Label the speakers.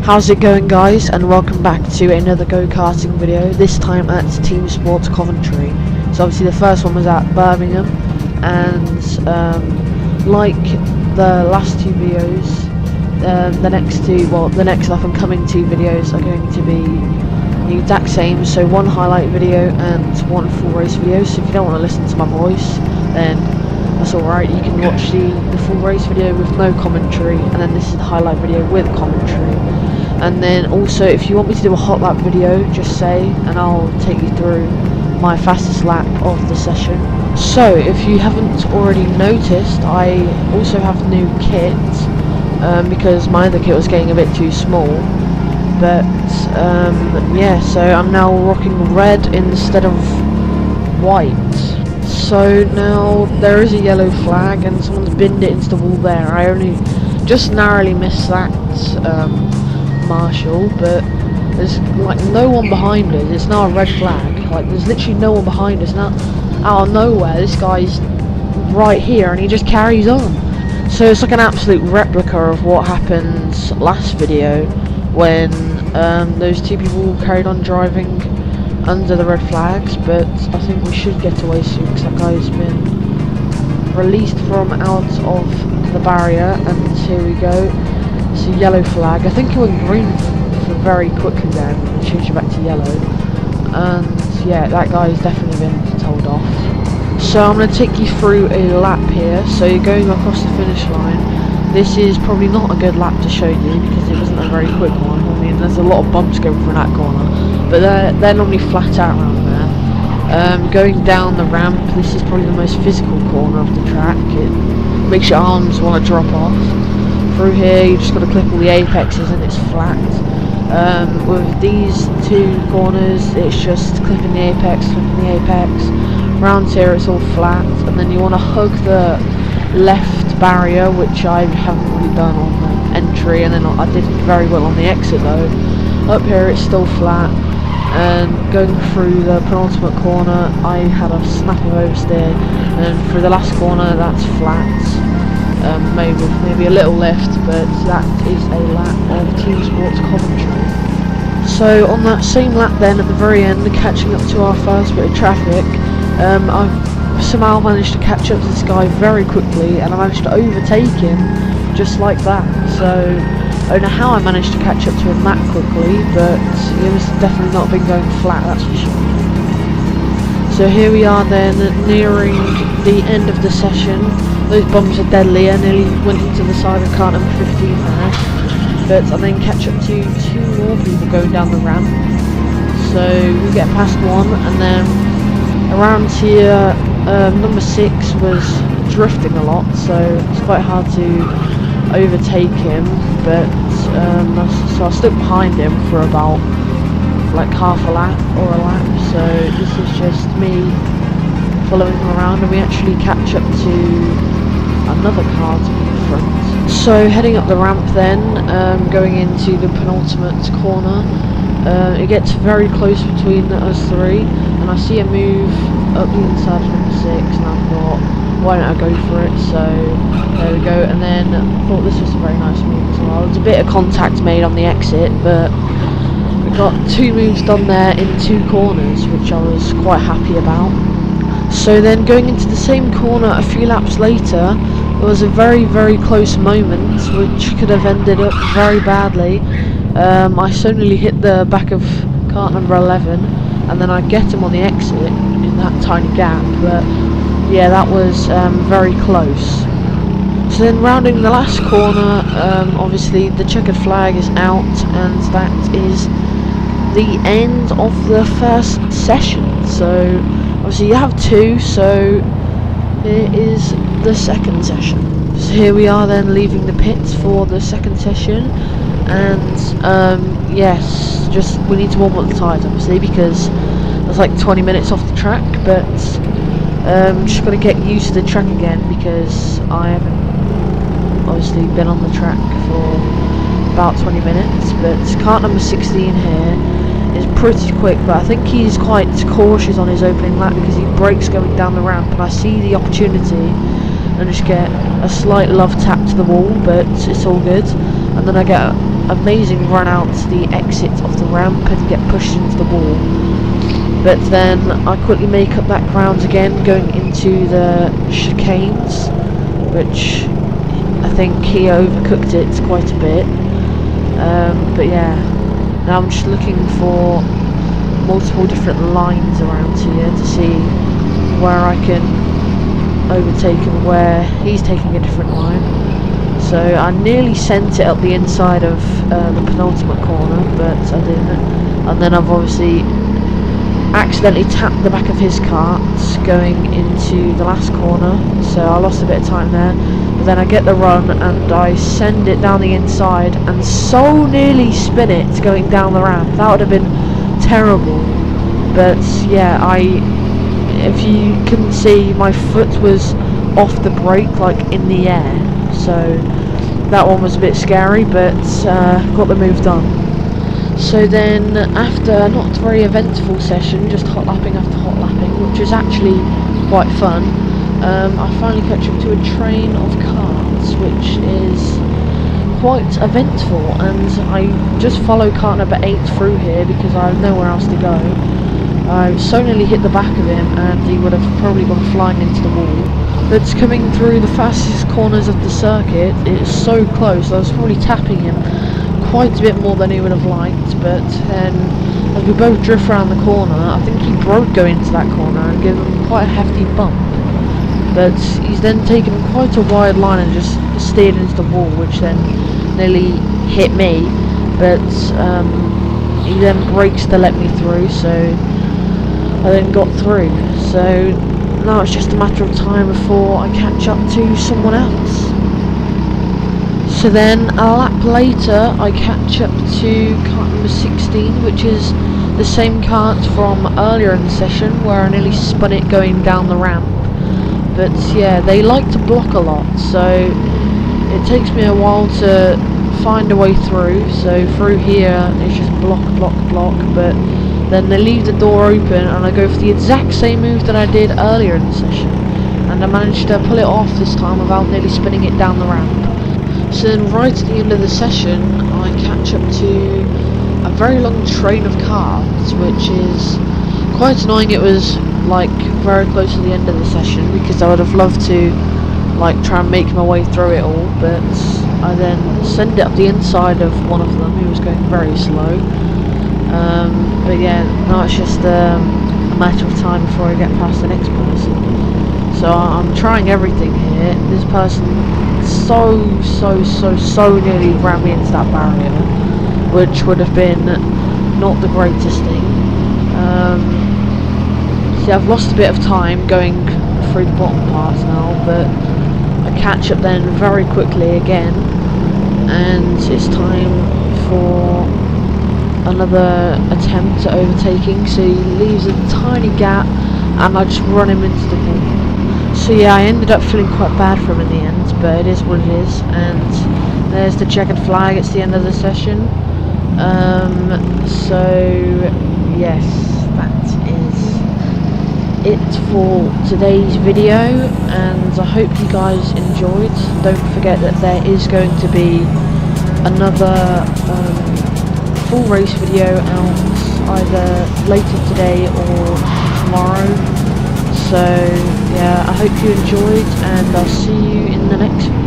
Speaker 1: How's it going, guys, and welcome back to another go-karting video, this time at Teamsport Coventry. So obviously the first one was at Birmingham, and like the last two videos, the next up and coming two videos are going to be the exact same, so one highlight video and one full race video. So if you don't want to listen to my voice, then that's alright, you can watch the full race video with no commentary, and then this is the highlight video with commentary. And then also, if you want me to do a hot lap video, just say, and I'll take you through my fastest lap of the session. So, if you haven't already noticed, I also have new kit, because my other kit was getting a bit too small. But, yeah, so I'm now rocking red instead of white. So now there is a yellow flag and someone's binned it into the wall there. I only just narrowly missed that marshal, but there's like no one behind us. It's now a red flag. Like there's literally no one behind us. Now out of nowhere this guy's right here and he just carries on. So it's like an absolute replica of what happened last video when those two people carried on driving under the red flags, but I think we should get away soon because that guy's been released from out of the barrier, and here we go. It's a yellow flag. I think it went green for very quickly then and changed it back to yellow, and yeah, that guy's definitely been told off. So I'm going to take you through a lap here. So you're going across the finish line. This is probably not a good lap to show you because it wasn't a very quick one. I mean, there's a lot of bumps going through that corner, but they're normally flat out around there. Going down the ramp, this is probably the most physical corner of the track. It makes your arms want to drop off. Through here, you just got to clip all the apexes and it's flat. With these two corners, it's just clipping the apex, clipping the apex. Round here, it's all flat, and then you want to hug the left barrier, which I haven't really done on the entry, and then I did very well on the exit though. Up here it's still flat, and going through the penultimate corner I had a snap of oversteer, and through the last corner that's flat, maybe a little lift, but that is a lap of Teamsport Coventry. So on that same lap then, at the very end, catching up to our first bit of traffic, I've somehow managed to catch up to this guy very quickly, and I managed to overtake him just like that. So I don't know how I managed to catch up to him that quickly, but he was definitely not been going flat, that's for sure. So here we are then, nearing the end of the session. Those bumps are deadly. I nearly went into the side of car number 15 there, but I then catch up to two more people going down the ramp. So we get past one, and then around here, number 6 was drifting a lot, so it's quite hard to overtake him, but so I stuck behind him for about like half a lap or a lap. So this is just me following him around, and we actually catch up to another car to the front. So heading up the ramp then, going into the penultimate corner, it gets very close between us three, and I see a move up the inside of number 6, and I thought, why don't I go for it? So there we go, and then I thought this was a very nice move as well. There's a bit of contact made on the exit, but we got 2 moves done there in 2 corners, which I was quite happy about. So then going into the same corner a few laps later, there was a very, very close moment which could have ended up very badly. I suddenly hit the back of cart number 11, and then I get him on the exit in that tiny gap, but yeah, that was very close. So then rounding the last corner, obviously the checkered flag is out, and that is the end of the first session. So obviously you have 2, so here is the second session. So here we are then leaving the pits for the second session, and yes, just we need to warm up the tyres obviously because there's like 20 minutes off the track, but just got to get used to the track again because I haven't obviously been on the track for about 20 minutes. But cart number 16 here is pretty quick, but I think he's quite cautious on his opening lap because he brakes going down the ramp, and I see the opportunity and just get a slight love tap to the wall, but it's all good. And then I get amazing run out to the exit of the ramp and get pushed into the wall. But then I quickly make up that ground again, going into the chicanes, which I think he overcooked it quite a bit. But yeah, now I'm just looking for multiple different lines around here to see where I can overtake and where he's taking a different line. So I nearly sent it up the inside of the penultimate corner, but I didn't. And then I've obviously accidentally tapped the back of his cart going into the last corner, so I lost a bit of time there. But then I get the run and I send it down the inside and so nearly spin it going down the ramp. That would have been terrible. But yeah, if you can see, my foot was off the brake, like in the air, so that one was a bit scary, but got the move done. So then, after a not very eventful session, just hot lapping after hot lapping, which was actually quite fun, I finally catch up to a train of carts, which is quite eventful, and I just follow cart number 8 through here because I have nowhere else to go. I so nearly hit the back of him and he would have probably gone flying into the wall. But coming through the fastest corners of the circuit, it's so close, I was probably tapping him quite a bit more than he would have liked. But then as we both drift around the corner, I think he broke going into that corner and gave him quite a hefty bump. But he's then taken quite a wide line and just steered into the wall, which then nearly hit me. But he then brakes to let me through, so I then got through. So now it's just a matter of time before I catch up to someone else. So then a lap later I catch up to kart number 16, which is the same kart from earlier in the session where I nearly spun it going down the ramp. But yeah, they like to block a lot, so it takes me a while to find a way through. So through here it's just block, but then they leave the door open and I go for the exact same move that I did earlier in the session, and I managed to pull it off this time without nearly spinning it down the ramp. So then right at the end of the session I catch up to a very long train of carts, which is quite annoying. It was like very close to the end of the session because I would have loved to like try and make my way through it all, but I then send it up the inside of one of them who was going very slow. But yeah, now it's just a matter of time before I get past the next person. So I'm trying everything here. This person so nearly ran me into that barrier, which would have been not the greatest thing. See, I've lost a bit of time going through the bottom parts now, but I catch up then very quickly again, and it's time for another attempt at overtaking. So he leaves a tiny gap and I just run him into the wall. So yeah, I ended up feeling quite bad for him in the end, but it is what it is. And there's the checkered flag, it's the end of the session. So yes, that is it for today's video, and I hope you guys enjoyed. Don't forget that there is going to be another full race video out either later today or tomorrow. So yeah, I hope you enjoyed, and I'll see you in the next video.